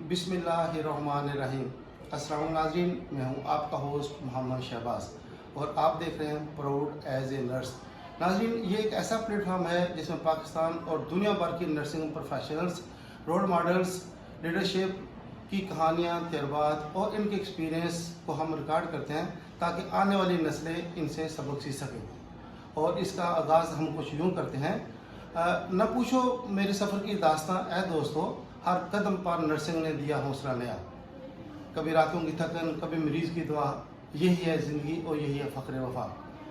बिस्मिल्लाहिर्रहमानिर्रहीम। अस्सलाम नाज़रीन, मैं हूं आपका होस्ट मोहम्मद शहबाज और आप देख रहे हैं प्राउड एज ए नर्स। नाज़रीन, ये एक ऐसा प्लेटफॉर्म है जिसमें पाकिस्तान और दुनिया भर की nursing professionals, role models, leadership की कहानियाँ, तजुर्बात और इनके एक्सपीरियंस को हम रिकॉर्ड करते हैं ताकि आने वाली नस्लें इनसे सबक सीख सकें। और इसका आगाज़ हम कुछ यूँ करते हैं, न पूछो मेरे सफ़र की दास्तां ऐ दोस्तों, हर कदम पर नर्सिंग ने दिया हौसला नया। कभी रातों की थकन, कभी मरीज़ की दुआ, यही है ज़िंदगी और यही है फ़ख्र वफा।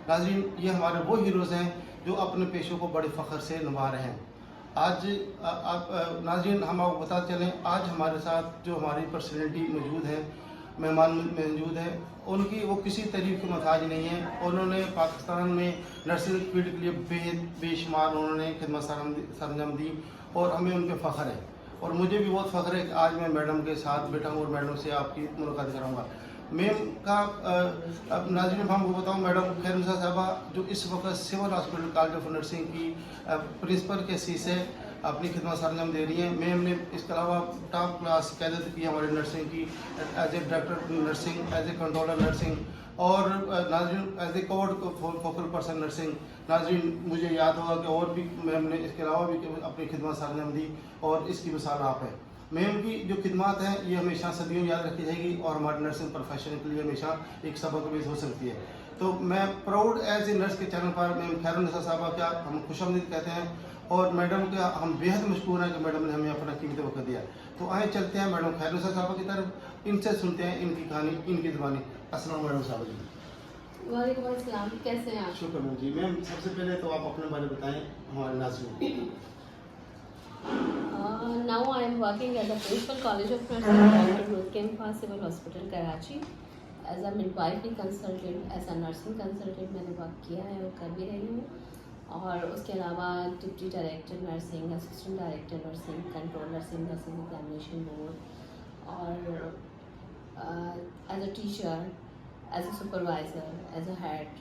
नाज़रीन, ये हमारे वो हीरोज़ हैं जो अपने पेशों को बड़े फ़ख्र से निभा रहे हैं। आज नाज़रीन, हम आपको बता चलें, आज हमारे साथ जो हमारी पर्सनैलिटी मौजूद है, मेहमान मौजूद हैं, उनकी वो किसी तारीफ़ की मोहताज नहीं है। उन्होंने पाकिस्तान में नर्सिंग फील्ड के लिए बेशुमार उन्होंने खिदमत सरंजाम दी और हमें उन पर फ़ख्र है। और मुझे भी बहुत फ़ख्र है कि आज मैं मैडम के साथ बैठा हूँ और मैडम से आपकी मुलाकात कराऊँगा। मैम का नाज़रीन, हम आपको बताऊँ, मैडम खैरुन्निसा साहबा जो इस वक्त civil hospital college of nursing की प्रिंसिपल के सी से अपनी खिदमत सरंजाम दे रही हैं। मैम ने इसके अलावा टॉप क्लास क़यादत की हमारी नर्सिंग की, as a director nursing, as a controller nursing और Nazreen as a Covid focal person nursing. Nazreen, मुझे याद होगा कि और भी मैम ने इसके अलावा भी अपनी खिदमत सरंजाम दी और इसकी मिसाल आप है। मैम की जो खिदमत है ये हमेशा सदियों याद रखी जाएगी और हमारे नर्सिंग प्रोफेशन के लिए हमेशा एक सबक आमेज़ हो सकती है। तो मैं प्राउड एज ए नर्स के चैनल पर मैम खैरुन्निसा साहबा का हम खुशामदीद कहते हैं और मैडम का हम बेहद मशकूर हैं कि मैडम ने हमें अपना कीमती वक्त दिया। तो आए चलते हैं मैडम खैरुन्निसा साहबा की तरफ, इनसे सुनते हैं इनकी कहानी, इनकी ज़बानी। अस्सलाम मैडम साहब जी। वालेकुम अस्सलाम, कैसे हैं आप? शुक्र मैम जी। मैम, सबसे पहले तो आप अपने बारे में बताएं हमारे नाज़रीन को। Now I am working at the Principal College of Nursing, Dr. Ruth Kim Khan Civil Hospital, Karachi, as a midwifery consultant, as a nursing consultant मैंने वर्क किया है और कर भी रही हूँ। और उसके अलावा deputy director nursing, assistant director nursing, control nursing, nursing examination board और as a teacher, as a supervisor, as a head,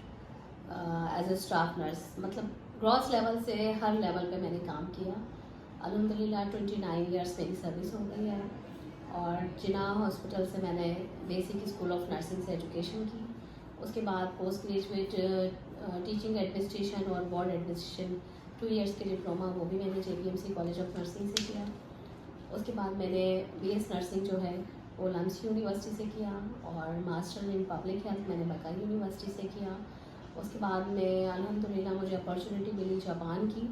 as a staff nurse, मतलब ग्रॉस लेवल से हर लेवल पे मैंने काम किया। अल्हम्दुलिल्लाह 29 ईयर्स मेरी सर्विस हो गई है और जिना हॉस्पिटल से मैंने बेसिक स्कूल ऑफ नर्सिंग से एजुकेशन की। उसके बाद पोस्ट ग्रेजुएट टीचिंग एडमिनिस्ट्रेशन और बोर्ड एडमिनिस्ट्रेशन 2 ईयर्स के डिप्लोमा, वो भी मैंने JPMC कॉलेज ऑफ नर्सिंग से किया। उसके बाद मैंने BS नर्सिंग जो है वो लम्स यूनिवर्सिटी से किया और मास्टर इन पब्लिक हेल्थ मैंने बकाई यूनिवर्सिटी से किया। उसके बाद में अल्हम्दुलिल्लाह मुझे अपॉर्चुनिटी मिली जापान की।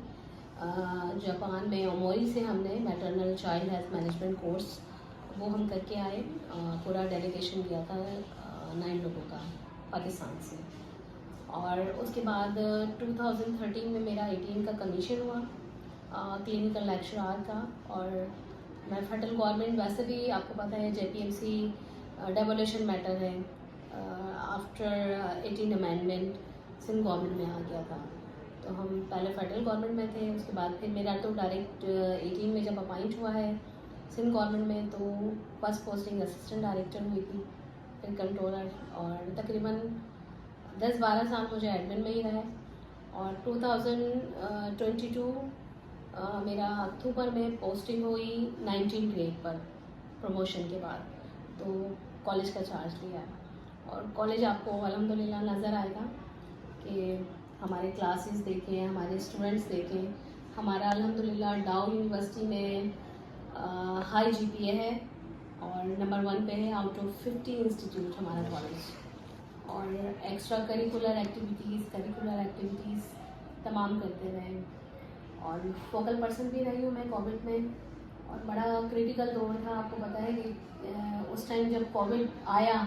जापान में ओमोरी से हमने maternal child health management course वो हम करके आए। पूरा डेलीगेशन गया था 9 लोगों का पाकिस्तान से। और उसके बाद 2013 में मेरा 18 का कमीशन हुआ क्लिनिकल लेक्चरर का। और मैं फेडरल गवर्नमेंट, वैसे भी आपको पता है JPMC डेवोल्यूशन मैटर है, आफ्टर 18 अमेंडमेंट सिंध गवर्नमेंट में आ गया था। तो हम पहले फेडरल गवर्नमेंट में थे, उसके बाद फिर मेरा तो डायरेक्ट 18 में जब अपॉइंट हुआ है सिंध गवर्नमेंट में, तो फर्स्ट पोस्टिंग असिस्टेंट डायरेक्टर हुई थी, फिर कंट्रोलर, और तकरीबन 10-12 साल मुझे एडमिन में ही रहा। और 2022 मेरा अक्टूबर में पोस्टिंग हुई 19 ग्रेड पर प्रमोशन के बाद, तो कॉलेज का चार्ज लिया। और कॉलेज आपको अल्हम्दुलिल्लाह नज़र आएगा कि हमारे क्लासेस देखें, हमारे स्टूडेंट्स देखें। हमारा अल्हम्दुलिल्लाह डाउ यूनिवर्सिटी में हाई GPA है और नंबर 1 पे है आउट ऑफ 50 इंस्टीट्यूट हमारा कॉलेज। और एक्स्ट्रा करिकुलर एक्टिविटीज़ तमाम करते रहे। और फोकल पर्सन भी रही हूँ मैं कोविड में, और बड़ा क्रिटिकल दौर था। आपको पता है कि उस टाइम जब कोविड आया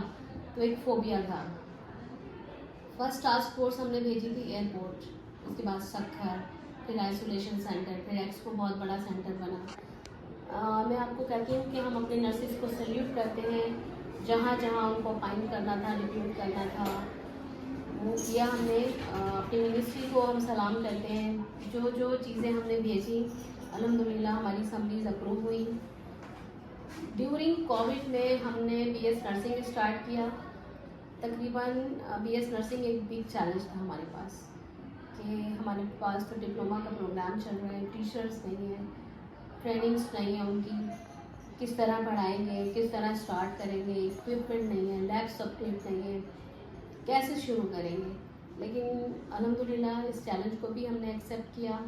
तो एक फोबिया था। फर्स्ट टास्क फोर्स हमने भेजी थी एयरपोर्ट, उसके बाद सक्खर, फिर आइसोलेशन सेंटर, फिर एक्सपो बहुत बड़ा सेंटर बना। मैं आपको कहती हूँ कि हम अपने नर्सिस को सैल्यूट करते हैं, जहाँ जहाँ उनको अपॉइंट करना था, रिक्रूट करना था, वो किया हमने। अपनी मिनिस्ट्री को हम सलाम करते हैं। जो जो चीज़ें हमने भेजी अल्हम्दुलिल्लाह हमारी समरीज अप्रूव हुई। ड्यूरिंग कोविड में हमने BS नर्सिंग स्टार्ट किया। तकरीबन BS नर्सिंग एक बिग चैलेंज था हमारे पास कि हमारे पास तो डिप्लोमा का प्रोग्राम चल रहा है, टीचर्स नहीं है, ट्रेनिंग्स नहीं है उनकी, किस तरह पढ़ाएंगे, किस तरह स्टार्ट करेंगे, इक्विपमेंट नहीं है, लैब सपोर्ट नहीं है, कैसे शुरू करेंगे। लेकिन अल्हम्दुलिल्लाह इस चैलेंज को भी हमने एक्सेप्ट किया,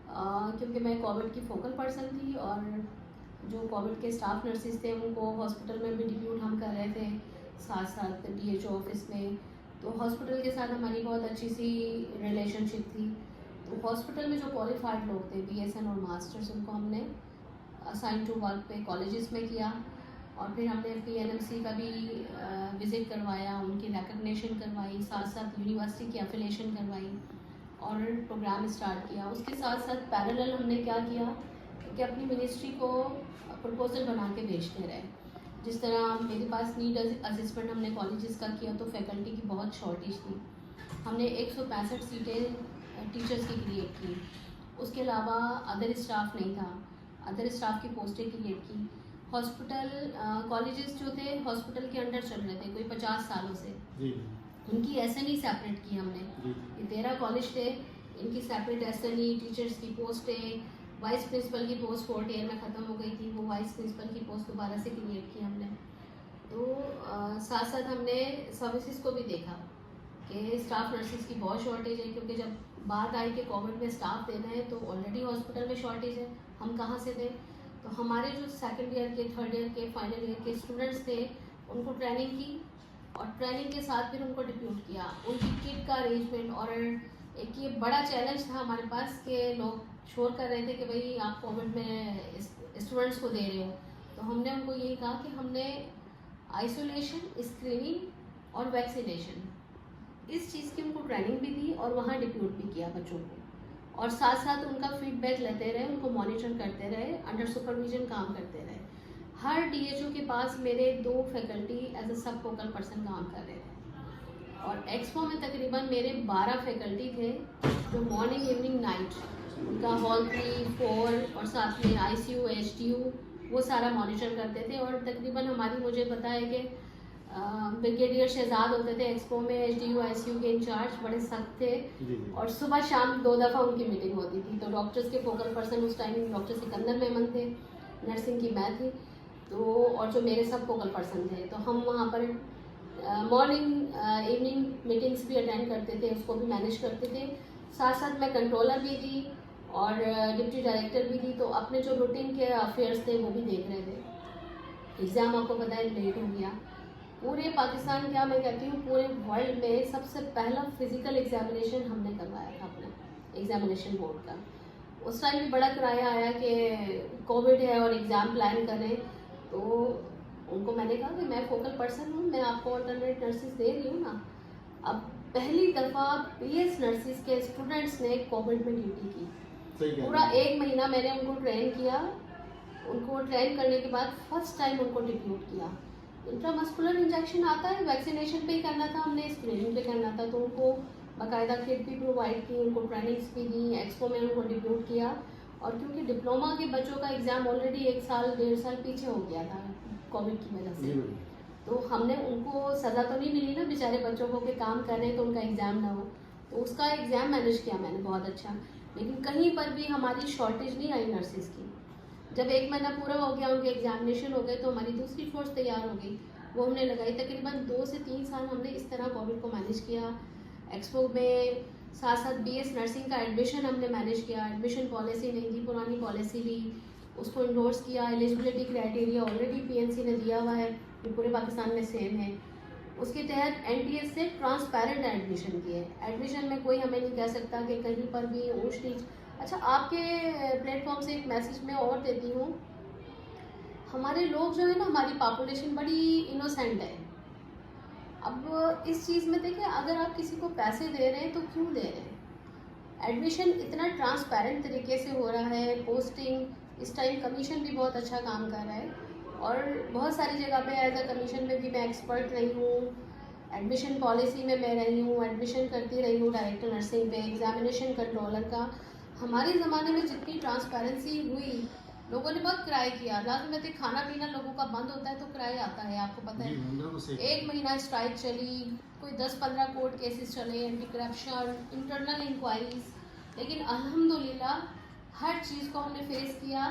क्योंकि मैं कोविड की फोकल पर्सन थी और जो कोविड के स्टाफ नर्सिस थे उनको हॉस्पिटल में भी डिप्यूट हम कर रहे थे, साथ साथ DHO ऑफिस में। तो हॉस्पिटल के साथ हमारी बहुत अच्छी सी रिलेशनशिप थी। तो हॉस्पिटल में जो क्वालिफाइड लोग थे BSN और मास्टर्स, उनको हमने असाइन टू वर्क पे कॉलेजेस में किया और फिर हमने PNMC का भी विज़िट करवाया, उनकी रिकग्निशन करवाई, साथ साथ यूनिवर्सिटी की एफिलिएशन करवाई और प्रोग्राम स्टार्ट किया। उसके साथ साथ पैरेलल हमने क्या किया कि अपनी मिनिस्ट्री को प्रपोजल बना के भेजते रहे। जिस तरह मेरे पास नीड असेसमेंट हमने कॉलेजेस का किया तो फैकल्टी की बहुत शॉर्टेज थी। हमने 165 सीटें टीचर्स की क्रिएट की। उसके अलावा अदर स्टाफ नहीं था, अदर स्टाफ की पोस्टें क्रिएट की। हॉस्पिटल कॉलेजेस जो थे हॉस्पिटल के अंडर चल रहे थे कोई 50 सालों से, उनकी SNE सेपरेट की हमने। ये 13 कॉलेज थे, इनकी सेपरेट SNE, टीचर्स की पोस्टें, वाइस प्रिंसिपल की पोस्ट 4th ईयर में ख़त्म हो गई थी, वो वाइस प्रिंसिपल की पोस्ट दोबारा से क्रिएट की हमने। तो साथ साथ हमने सर्विसेज को भी देखा कि स्टाफ नर्सिस की बहुत शॉर्टेज है, क्योंकि जब बात आई कि कोविड में स्टाफ देना है तो ऑलरेडी हॉस्पिटल में शॉर्टेज है, हम कहाँ से दें। तो हमारे जो 2nd ईयर के, 3rd ईयर के, फाइनल ईयर के स्टूडेंट्स थे उनको ट्रेनिंग की और ट्रेनिंग के साथ फिर उनको डिप्यूट किया, उनकी किट का अरेंजमेंट। और एक ये बड़ा चैलेंज था हमारे पास कि लोग शोर कर रहे थे कि भाई आप कोविड में स्टूडेंट्स को दे रहे हो। तो हमने उनको यही कहा कि हमने आइसोलेशन, स्क्रीनिंग और वैक्सीनेशन, इस चीज़ की उनको ट्रेनिंग भी दी और वहाँ डिप्यूट भी किया बच्चों को, और साथ साथ उनका फीडबैक लेते रहे, उनको मॉनिटर करते रहे, अंडर सुपरविजन काम करते रहे। हर DHO के पास मेरे 2 फैकल्टी एज अ सब फोकल पर्सन काम कर रहे थे और एक्सपो में तकरीबन मेरे 12 फैकल्टी थे जो मॉर्निंग, इवनिंग, नाइट उनका हॉल 3, 4 और साथ में ICU, HDU वो सारा मॉनिटर करते थे। और तकरीबन हमारी, मुझे पता है कि ब्रिगेडियर शहजाद होते थे एक्सपो में HDU, ICU के इंचार्ज, बड़े सख्त थे और सुबह शाम 2 दफ़ा उनकी मीटिंग होती थी। तो डॉक्टर्स के फोकल पर्सन उस टाइम डॉक्टर सिकंदर मेमन थे, नर्सिंग की मैं थी, तो और जो मेरे सब फोकल पर्सन थे, तो हम वहाँ पर मॉर्निंग, इवनिंग मीटिंग्स भी अटेंड करते थे, उसको भी मैनेज करते थे। साथ साथ मैं कंट्रोलर भी थी और डिप्टी डायरेक्टर भी थी, तो अपने जो रूटीन के अफेयर्स थे वो भी देख रहे थे। एग्ज़ाम आपको पता है लेट हो गया। पूरे पाकिस्तान, क्या मैं कहती हूँ पूरे वर्ल्ड में सबसे पहला फिजिकल एग्जामिनेशन हमने करवाया था अपने एग्जामिनेशन बोर्ड का। उस टाइम भी बड़ा किराया आया कि कोविड है और एग्ज़ाम प्लान करें, तो उनको मैंने कहा कि मैं फोकल पर्सन हूँ, मैं आपको ऑल्टरनेट नर्सिस दे रही हूँ ना। अब पहली दफ़ा BS नर्सिस के स्टूडेंट्स ने कोविड में ड्यूटी की। पूरा 1 महीना मैंने उनको ट्रेन किया। उनको ट्रेन करने के बाद फर्स्ट टाइम उनको डिप्यूट किया। इंट्रामस्कुलर इंजेक्शन आता है, वैक्सीनेशन पे ही करना था हमने, स्क्रीनिंग पे करना था, तो उनको बाकायदा किट भी प्रोवाइड की, उनको ट्रेनिंग्स भी दी, एक्सपो में उनको डिप्यूट किया। और क्योंकि डिप्लोमा के बच्चों का एग्ज़ाम ऑलरेडी 1 साल 1.5 साल पीछे हो गया था कोविड की वजह से, तो हमने उनको सज़ा तो नहीं मिली ना बेचारे बच्चों को कि काम कर रहे हैं तो उनका एग्ज़ाम ना हो, तो उसका एग्ज़ाम मैनेज किया मैंने बहुत अच्छा। लेकिन कहीं पर भी हमारी शॉर्टेज नहीं आई नर्सिस की। जब 1 महीना पूरा हो गया, उनके एग्जामिनेशन हो गए, तो हमारी दूसरी फोर्स तैयार हो गई, वो हमने लगाई। तकरीबन 2 से 3 साल हमने इस तरह कोविड को मैनेज किया। एक्सपो में साथ साथ BS नर्सिंग का एडमिशन हमने मैनेज किया। एडमिशन पॉलिसी नहीं थी, पुरानी पॉलिसी ली, उसको इंडोर्स किया। एलिजिबिलिटी क्राइटेरिया ऑलरेडी PNC ने दिया हुआ है, ये पूरे पाकिस्तान में सेम है। उसके तहत NTS से ट्रांसपेरेंट एडमिशन किए। एडमिशन में कोई हमें नहीं कह सकता कि कहीं पर भी ऊँच नीच। अच्छा, आपके प्लेटफॉर्म से एक मैसेज मैं और देती हूँ, हमारे लोग जो है ना, हमारी पॉपुलेशन बड़ी इनोसेंट है। अब इस चीज़ में देखिए, अगर आप किसी को पैसे दे रहे हैं तो क्यों दे रहे हैं। एडमिशन इतना ट्रांसपेरेंट तरीके से हो रहा है, पोस्टिंग इस टाइम कमीशन भी बहुत अच्छा काम कर रहा है और बहुत सारी जगह पे एज अ कमीशन में भी मैं एक्सपर्ट रही हूँ, एडमिशन पॉलिसी में मैं रही हूँ, एडमिशन करती रही हूँ डायरेक्टर नर्सिंग पे, एग्जामिनेशन कंट्रोलर का। हमारे ज़माने में जितनी ट्रांसपेरेंसी हुई, लोगों ने बहुत क्राई किया। रात में तो खाना पीना लोगों का बंद होता है तो क्राई आता है, आपको पता है। 1 महीना स्ट्राइक चली, कोई 10-15 कोर्ट केसेस चले, एंटी करप्शन, इंटरनल इंक्वायरीज, लेकिन अल्हम्दुलिल्लाह हर चीज़ को हमने फेस किया।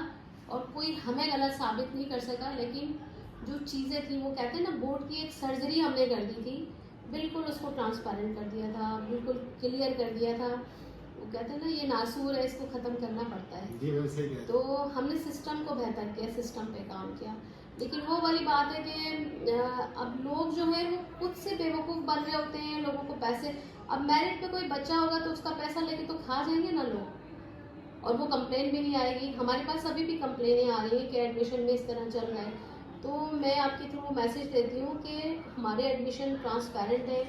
और कोई हमें गलत साबित नहीं कर सका। लेकिन जो चीज़ें थी, वो कहते हैं ना, बोर्ड की एक सर्जरी हमने कर दी थी, बिल्कुल उसको ट्रांसपेरेंट कर दिया था, बिल्कुल क्लियर कर दिया था। वो कहते हैं ना, ये नासूर है, इसको ख़त्म करना पड़ता है। जी बिल्कुल सही है। तो हमने सिस्टम को बेहतर किया, सिस्टम पे काम किया। लेकिन वो वाली बात है कि अब लोग जो है वो खुद से बेवकूफ़ बन रहे होते हैं, लोगों को पैसे, अब मेरिट पे कोई बच्चा होगा तो उसका पैसा लेके तो खा जाएंगे ना लोग, और वो कंप्लेन भी नहीं आएगी। हमारे पास अभी भी कंप्लेनें आ रही हैं कि एडमिशन में इस तरह चल रहा है। तो मैं आपके थ्रू मैसेज देती हूँ कि हमारे एडमिशन ट्रांसपेरेंट है।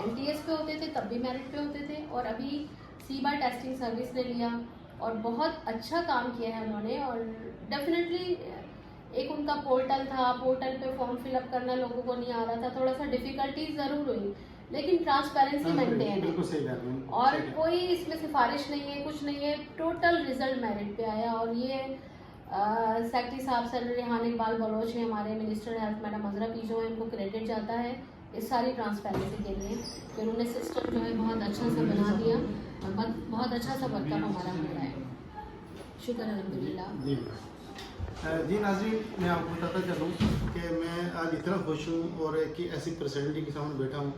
एमटीएस पे होते थे, तब भी मेरिट पे होते थे, और अभी सीबा टेस्टिंग सर्विस ने लिया और बहुत अच्छा काम किया है उन्होंने। और डेफिनेटली एक उनका पोर्टल था, पोर्टल पे फॉर्म फिलअप करना लोगों को नहीं आ रहा था, थोड़ा सा डिफिकल्टीज ज़रूर हुई, लेकिन ट्रांसपेरेंसी मेंटेन है और कोई इसमें सिफारिश नहीं है, कुछ नहीं है। टोटल रिजल्ट मेरिट पे आया। और ये सेक्रेटरी साहब सर रेहान इकबाल बलोच हैं, हमारे मिनिस्टर हेल्थ मैडम अजरा पीजो हैं, इनको क्रेडिट जाता है इस सारी ट्रांसपेरेंसी के लिए कि उन्होंने सिस्टम जो है बहुत अच्छा सा बना दिया और बहुत अच्छा सा वर्कअप हमारा हो रहा है। शुक्र अल्हम्दुलिल्लाह। जी नाज़रीन, मैं आपको बताता चलूँ कि मैं आज इतना खुश हूँ और एक ऐसी पर्सनैलिटी के सामने बैठा हूँ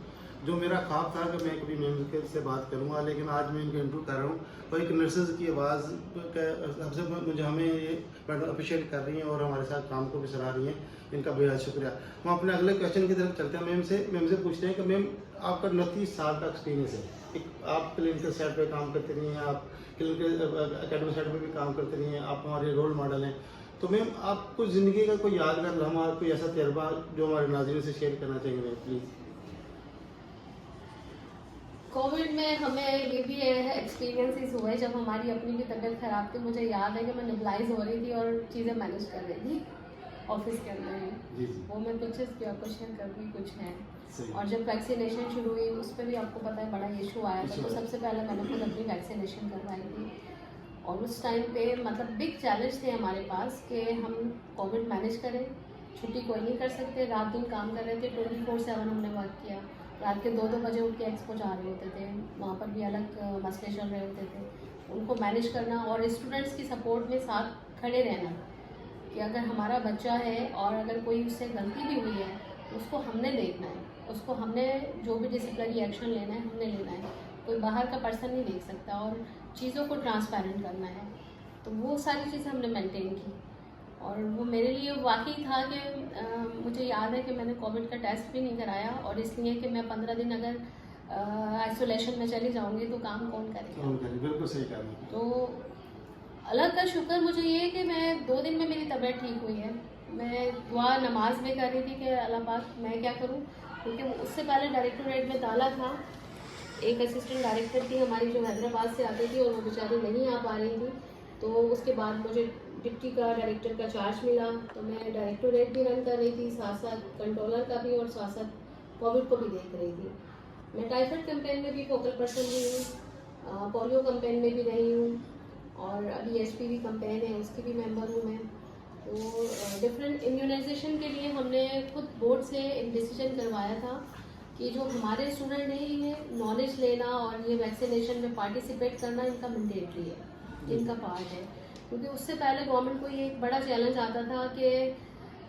जो मेरा ख्वाब था कि मैं कभी मेम से बात करूँगा, लेकिन आज मैं इनका इंटरव्यू कर रहा हूँ और एक नर्सेज की आवाज़ सबसे मुझे हमें ये मैडम अप्रिशिएट कर रही हैं और हमारे साथ काम को भी सराह रही हैं, इनका बेहद शुक्रिया। हम अपने अगले क्वेश्चन की तरफ चलते हैं। मैम से पूछते हैं कि मैम आपका 29 साल का एक्सपीरियंस है, एक आप क्लिनिकल साइड पे काम करते रही हैं, आप क्लिनिकल एकेडमिक साइड पे भी काम करते रही हैं, आप हमारे रोल मॉडल हैं। तो मैम आपको ज़िंदगी का कोई यादगार लम्हा, कोई ऐसा तजर्बा जो हमारे नाज़रीन से शेयर करना चाहिए मैम प्लीज़? कोविड में हमें ये भी एक्सपीरियंसेस हुए जब हमारी अपनी भी तबीयत ख़राब थी। मुझे याद है कि मैं निबलाइज हो रही थी और चीज़ें मैनेज कर रही थी ऑफिस के अंदर ही। वो मैं पिक्चर्स भी आपको शेयर कर दूँ, कुछ है। और जब वैक्सीनेशन शुरू हुई उस पर भी आपको पता है बड़ा इशू आया था, तो सबसे पहले मैंने खुद अपनी वैक्सीनेशन करवाई थी। और उस टाइम पे मतलब बिग चैलेंज थे हमारे पास कि हम कोविड मैनेज करें, छुट्टी कोई नहीं कर सकते, रात दिन काम कर रहे थे, 24/7 हमने वर्क किया। रात के 2-2 बजे उठ के एक्सपो जा रहे होते थे, वहाँ पर भी अलग मसले चल रहे होते थे, उनको मैनेज करना और स्टूडेंट्स की सपोर्ट में साथ खड़े रहना कि अगर हमारा बच्चा है और अगर कोई उससे गलती भी हुई है तो उसको हमने देखना है, उसको हमने जो भी डिसिप्लिनरी एक्शन लेना है हमने लेना है, कोई बाहर का पर्सन नहीं देख सकता, और चीज़ों को ट्रांसपेरेंट करना है। तो वो सारी चीज़ें हमने मेंटेन की और वो मेरे लिए वाकई था कि मुझे याद है कि मैंने कोविड का टेस्ट भी नहीं कराया, और इसलिए कि मैं 15 दिन अगर आइसोलेशन में चली जाऊंगी तो काम कौन करेगा। बिल्कुल सही कहा। तो अल्लाह का शुक्र मुझे ये है कि मैं 2 दिन में मेरी तबीयत ठीक हुई है। मैं दुआ नमाज में कर रही थी कि अल्लाह पाक मैं क्या करूं, क्योंकि उससे पहले डायरेक्टोरेट में ताला था। एक असिस्टेंट डायरेक्टर थी हमारी जो हैदराबाद से आती थी और वो बेचारी नहीं आ पा रही थी, तो उसके बाद मुझे डिप्टी का डायरेक्टर का चार्ज मिला, तो मैं डायरेक्टोरेट भी रन कर रही थी, साथ साथ कंट्रोलर का भी और साथ साथ कोविड को भी देख रही थी। मैं टाइफाइड कैंपेन में भी फोकल पर्सन रही हूँ, पोलियो कैंपेन में भी रही हूँ, और अभी HPV कैंपेन है उसकी भी मेंबर हूँ मैं। तो डिफरेंट इम्यूनाइजेशन के लिए हमने खुद बोर्ड से एक डिसीजन करवाया था कि जो हमारे स्टूडेंट हैं ये नॉलेज लेना और ये वैक्सीनेशन में पार्टिसिपेट करना इनका मैंडेटरी है, इनका पार्ट है। क्योंकि उससे पहले गवर्नमेंट को ये एक बड़ा चैलेंज आता था कि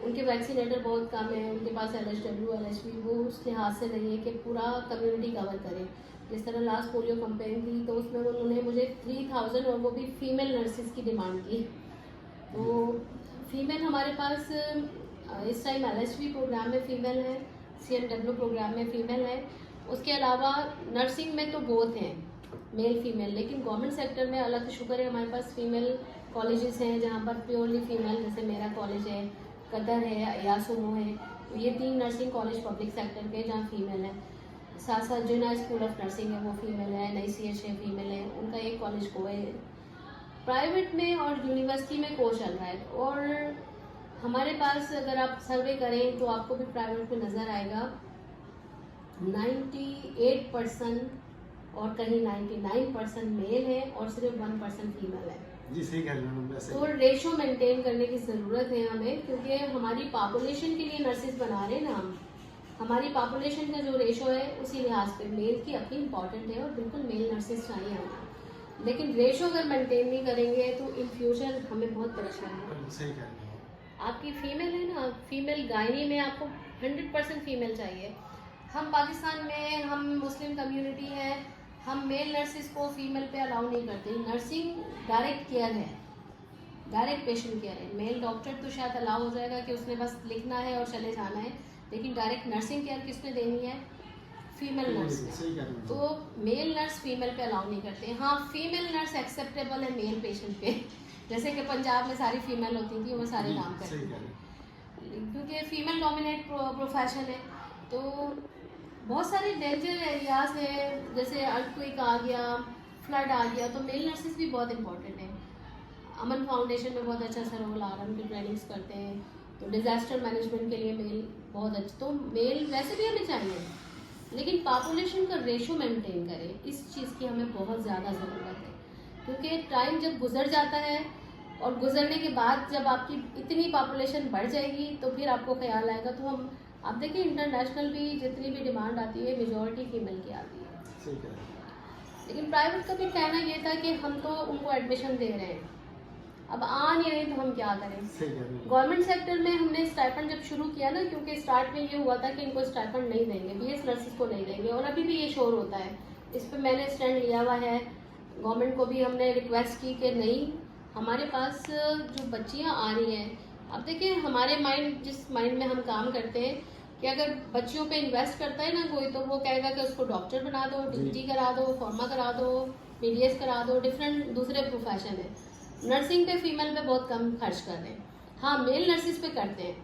उनके वैक्सीनेटर बहुत कम है, उनके पास LHW LHV वो उस लिहाज से नहीं है कि पूरा कम्युनिटी कवर करें। जिस तरह लास्ट पोलियो कैंपेन थी तो उसमें उन्होंने मुझे 3000 और वो भी फीमेल नर्सेज की डिमांड की। तो फीमेल हमारे पास इस टाइम LHV प्रोग्राम में फ़ीमेल है, CMW प्रोग्राम में फ़ीमेल है, उसके अलावा नर्सिंग में तो बहुत हैं मेल फीमेल, लेकिन गवर्नमेंट सेक्टर में अलग शुक्र है हमारे पास फीमेल कॉलेजेस हैं जहाँ पर प्योरली फीमेल, जैसे मेरा कॉलेज है, कतर है, यासुमो है, तो ये 3 नर्सिंग कॉलेज पब्लिक सेक्टर के जहाँ फीमेल है। साथ साथ जिना स्कूल ऑफ नर्सिंग है वो फीमेल है, NICH है फीमेल है, उनका एक कॉलेज को है। प्राइवेट में और यूनिवर्सिटी में कोर्स चल रहा है, और हमारे पास अगर आप सर्वे करें तो आपको भी प्राइवेट में नज़र आएगा 98% और कहीं 99% मेल है और सिर्फ 1% फीमेल है। जी सही कह रही हूँ। तो रेशो मेंटेन करने की ज़रूरत है हमें, क्योंकि हमारी पॉपुलेशन के लिए नर्सेज बना रहे हैं ना हम, हमारी पॉपुलेशन का जो रेशो है उसी लिहाज पे मेल की अपनी इम्पॉर्टेंट है और बिल्कुल मेल नर्सेज चाहिए हमें। लेकिन रेशो अगर मेंटेन नहीं करेंगे तो इन फ्यूचर हमें बहुत परेशानी है। सही कह रहे हो। आपकी फीमेल है ना, फीमेल गायनी में आपको 100% फीमेल चाहिए। हम पाकिस्तान में, हम मुस्लिम कम्युनिटी है, हम मेल नर्सिस को फीमेल पे अलाउ नहीं करते। नर्सिंग डायरेक्ट केयर है, डायरेक्ट पेशेंट केयर है। मेल डॉक्टर तो शायद अलाउ हो जाएगा कि उसने बस लिखना है और चले जाना है, लेकिन डायरेक्ट नर्सिंग केयर किसने देनी है? फीमेल नर्स ने। सही कह रहे हो। तो मेल नर्स फीमेल पे अलाउ नहीं करते। हाँ, फीमेल नर्स एक्सेप्टेबल है मेल पेशेंट पे, जैसे कि पंजाब में सारी फीमेल होती थी, वो सारे काम करती सही थी, कह रहे हो। क्योंकि फीमेल डोमिनेट प्रोफेशन है। तो बहुत सारे डेंजर एरियाज हैं, जैसे अर्थक्वेक आ गया, फ्लड आ गया, तो मेल नर्सेस भी बहुत इंपॉर्टेंट है। अमन फाउंडेशन में बहुत अच्छा सा रोल आ रहा है, उनकी ट्रेनिंग्स करते हैं, तो डिज़ास्टर मैनेजमेंट के लिए मेल बहुत अच्छा। तो मेल वैसे भी हमें चाहिए, लेकिन पॉपुलेशन का रेशो मेंटेन करें, इस चीज़ की हमें बहुत ज़्यादा ज़रूरत है। क्योंकि टाइम जब गुजर जाता है और गुजरने के बाद जब आपकी इतनी पॉपुलेशन बढ़ जाएगी तो फिर आपको ख्याल आएगा। तो हम, आप देखिए इंटरनेशनल भी जितनी भी डिमांड आती है मेजॉरिटी फीमेल की आती है। सही कह रहे हो। लेकिन प्राइवेट का भी कहना ये था कि हम तो उनको एडमिशन दे रहे हैं, अब आ नहीं रही तो हम क्या करें। सही कह रहे हो। गवर्नमेंट सेक्टर में हमने स्टाइपेंड जब शुरू किया ना, क्योंकि स्टार्ट में ये हुआ था कि इनको स्टाइपेंड नहीं देंगे, बीएस नर्सेस को नहीं देंगे, और अभी भी ये शोर होता है। इस पर मैंने स्टैंड लिया हुआ है, गवर्नमेंट को भी हमने रिक्वेस्ट की कि नहीं, हमारे पास जो बच्चियां आ रही हैं, अब देखिए हमारे माइंड, जिस माइंड में हम काम करते हैं कि अगर बच्चियों पे इन्वेस्ट करता है ना कोई, तो वो कहेगा कि उसको डॉक्टर बना दो, डीटी करा दो, फार्मा करा दो, बीडीएस करा दो, डिफरेंट दूसरे प्रोफेशन है। नर्सिंग पे फीमेल पे बहुत कम खर्च कर रहे हैं। हाँ, मेल नर्सिस पे करते हैं,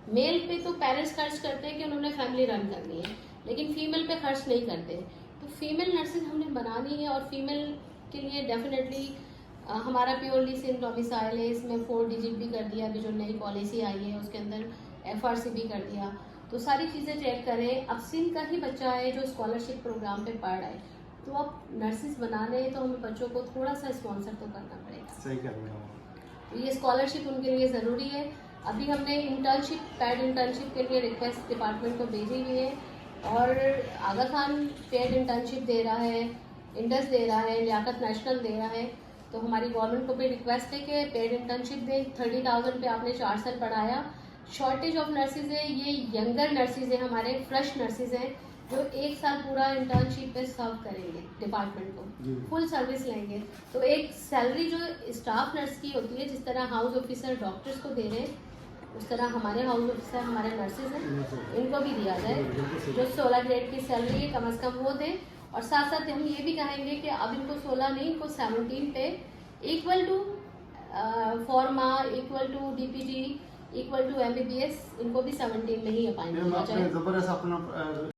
मेल पे तो पेरेंट्स खर्च करते हैं कि उन्होंने फैमिली रन करनी है, लेकिन फीमेल पे खर्च नहीं करते। तो फीमेल नर्सिंग हमने बनानी है, और फीमेल के लिए डेफिनेटली हमारा प्योरली सिंध डोमिसाइल है, इसमें 4 डिजिट भी कर दिया, अभी जो नई पॉलिसी आई है उसके अंदर एफआरसी भी कर दिया। तो सारी चीज़ें चेक करें। अब सिंध का ही बच्चा है जो स्कॉलरशिप प्रोग्राम पे पढ़ रहा है, तो अब नर्सिस बनाने तो हमें बच्चों को थोड़ा सा स्पॉन्सर तो करना पड़ेगा। सही कह रहे हो। तो ये स्कॉलरशिप उनके लिए ज़रूरी है। अभी हमने इंटर्नशिप, पेड इंटर्नशिप के लिए रिक्वेस्ट डिपार्टमेंट को भेजी हुई है, और आगा खान पेड इंटर्नशिप दे रहा है, इंडस दे रहा है, लियाकत नेशनल दे रहा है। तो हमारी गवर्नमेंट को भी रिक्वेस्ट है कि पेड इंटर्नशिप दे। 30,000 पे आपने 4 साल पढ़ाया। शॉर्टेज ऑफ नर्सिस है, ये यंगर नर्सिस हैं, हमारे फ्रेश नर्सिस हैं जो 1 साल पूरा इंटर्नशिप पे सर्व करेंगे डिपार्टमेंट को, फुल सर्विस लेंगे। तो एक सैलरी जो स्टाफ नर्स की होती है, जिस तरह हाउस ऑफिसर डॉक्टर्स को दे रहे हैं, उस तरह हमारे हाउस ऑफिसर हमारे नर्सिस हैं, इनको भी दिया जाए। जो 16 ग्रेड की सैलरी है कम से कम वो दें। और साथ साथ हम ये भी कहेंगे कि अब इनको 16 नहीं, इनको 17 पे equal to pharma, equal to DPT, equal to MBBS, इनको भी 17 में ही अपॉइंट किया जाए। जबरदस्त अपना